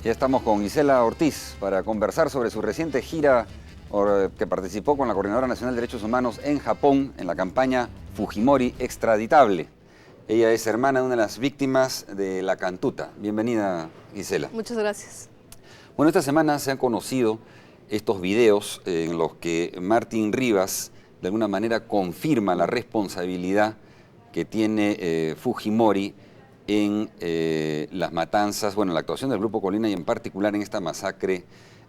Ya estamos con Gisela Ortiz para conversar sobre su reciente gira que participó con la Coordinadora Nacional de Derechos Humanos en Japón en la campaña Fujimori Extraditable. Ella es hermana de una de las víctimas de la cantuta. Bienvenida, Gisela. Muchas gracias. Bueno, esta semana se han conocido estos videos en los que Martín Rivas de alguna manera confirma la responsabilidad que tiene Fujimori en las matanzas, bueno, en la actuación del Grupo Colina y en particular en esta masacre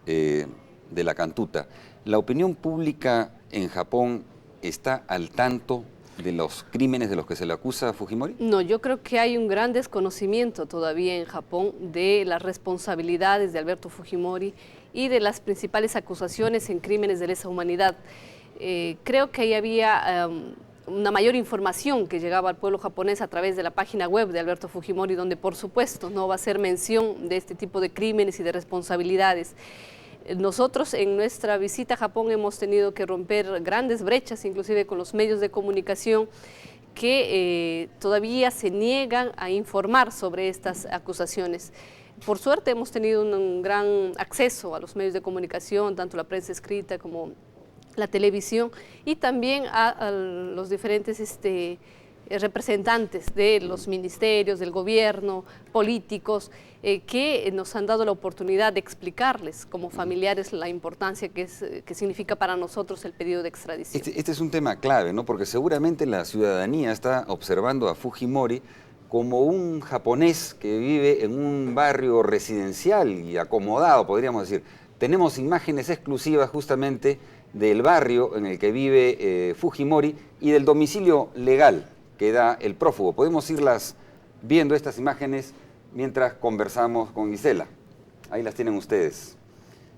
de la cantuta. ¿La opinión pública en Japón está al tanto de los crímenes de los que se le acusa a Fujimori? No, yo creo que hay un gran desconocimiento todavía en Japón de las responsabilidades de Alberto Fujimori y de las principales acusaciones en crímenes de lesa humanidad. Creo que ahí había una mayor información que llegaba al pueblo japonés a través de la página web de Alberto Fujimori, donde por supuesto no va a ser mención de este tipo de crímenes y de responsabilidades. Nosotros en nuestra visita a Japón hemos tenido que romper grandes brechas, inclusive con los medios de comunicación, que todavía se niegan a informar sobre estas acusaciones. Por suerte hemos tenido un gran acceso a los medios de comunicación, tanto la prensa escrita como la televisión, y también a los diferentes representantes de los ministerios, del gobierno, políticos, que nos han dado la oportunidad de explicarles como familiares la importancia que significa para nosotros el pedido de extradición. Este es un tema clave, ¿no? Porque seguramente la ciudadanía está observando a Fujimori como un japonés que vive en un barrio residencial y acomodado, podríamos decir. Tenemos imágenes exclusivas justamente del barrio en el que vive Fujimori y del domicilio legal que da el prófugo. Podemos irlas viendo estas imágenes mientras conversamos con Gisela. Ahí las tienen ustedes.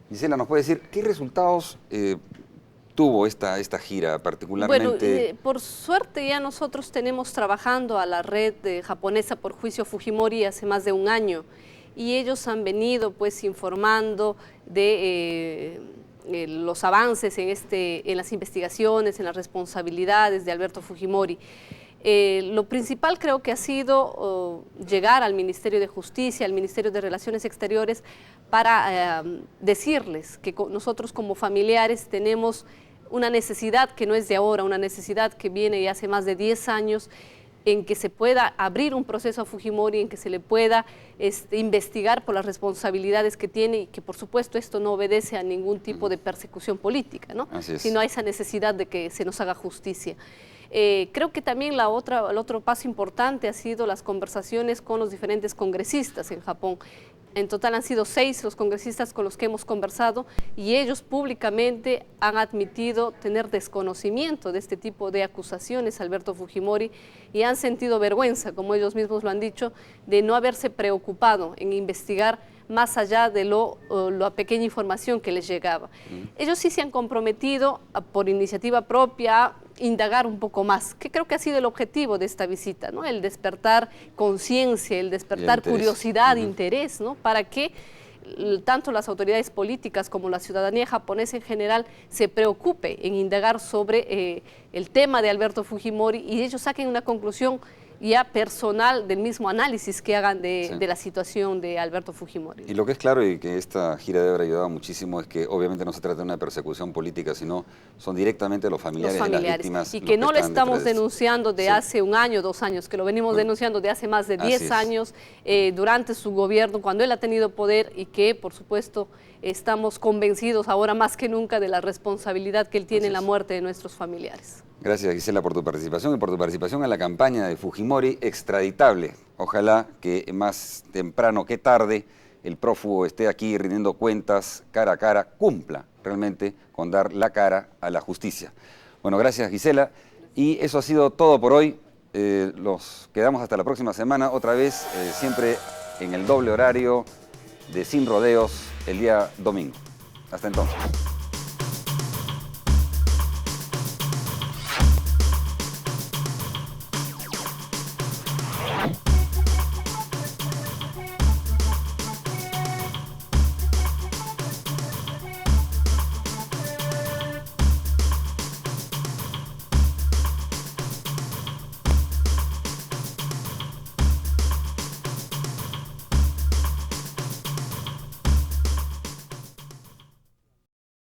Gisela, ¿nos puede decir qué resultados tuvo esta gira particularmente? Bueno, por suerte ya nosotros tenemos trabajando a la red japonesa por juicio Fujimori hace más de un año y ellos han venido pues informando de los avances en las investigaciones, en las responsabilidades de Alberto Fujimori. Lo principal creo que ha sido llegar al Ministerio de Justicia, al Ministerio de Relaciones Exteriores, para decirles que nosotros como familiares tenemos una necesidad que no es de ahora, una necesidad que viene de hace más de 10 años, en que se pueda abrir un proceso a Fujimori, en que se le pueda investigar por las responsabilidades que tiene y que por supuesto esto no obedece a ningún tipo de persecución política, ¿no? Sino a esa necesidad de que se nos haga justicia. Creo que también el otro paso importante ha sido las conversaciones con los diferentes congresistas en Japón. En total han sido 6 los congresistas con los que hemos conversado y ellos públicamente han admitido tener desconocimiento de este tipo de acusaciones a Alberto Fujimori y han sentido vergüenza, como ellos mismos lo han dicho, de no haberse preocupado en investigar más allá de la pequeña información que les llegaba. Ellos sí se han comprometido por iniciativa propia a indagar un poco más, que creo que ha sido el objetivo de esta visita, ¿no? El despertar conciencia, el despertar curiosidad, interés, ¿no? Para que tanto las autoridades políticas como la ciudadanía japonesa en general se preocupe en indagar sobre el tema de Alberto Fujimori y ellos saquen una conclusión ya personal del mismo análisis que hagan de la situación de Alberto Fujimori. Y lo que es claro y que esta gira debe haber ayudado muchísimo es que obviamente no se trata de una persecución política, sino son directamente los familiares de las víctimas. Y que no lo estamos denunciando de hace un año, 2 años, que lo venimos denunciando de hace más de 10 años durante su gobierno, cuando él ha tenido poder y que por supuesto estamos convencidos ahora más que nunca de la responsabilidad que él tiene en la muerte de nuestros familiares. Gracias, Gisela, por tu participación y por tu participación en la campaña de Fujimori Extraditable. Ojalá que más temprano que tarde el prófugo esté aquí rindiendo cuentas cara a cara, cumpla realmente con dar la cara a la justicia. Bueno, gracias, Gisela. Y eso ha sido todo por hoy. Los quedamos hasta la próxima semana, otra vez, siempre en el doble horario de Sin Rodeos, el día domingo. Hasta entonces.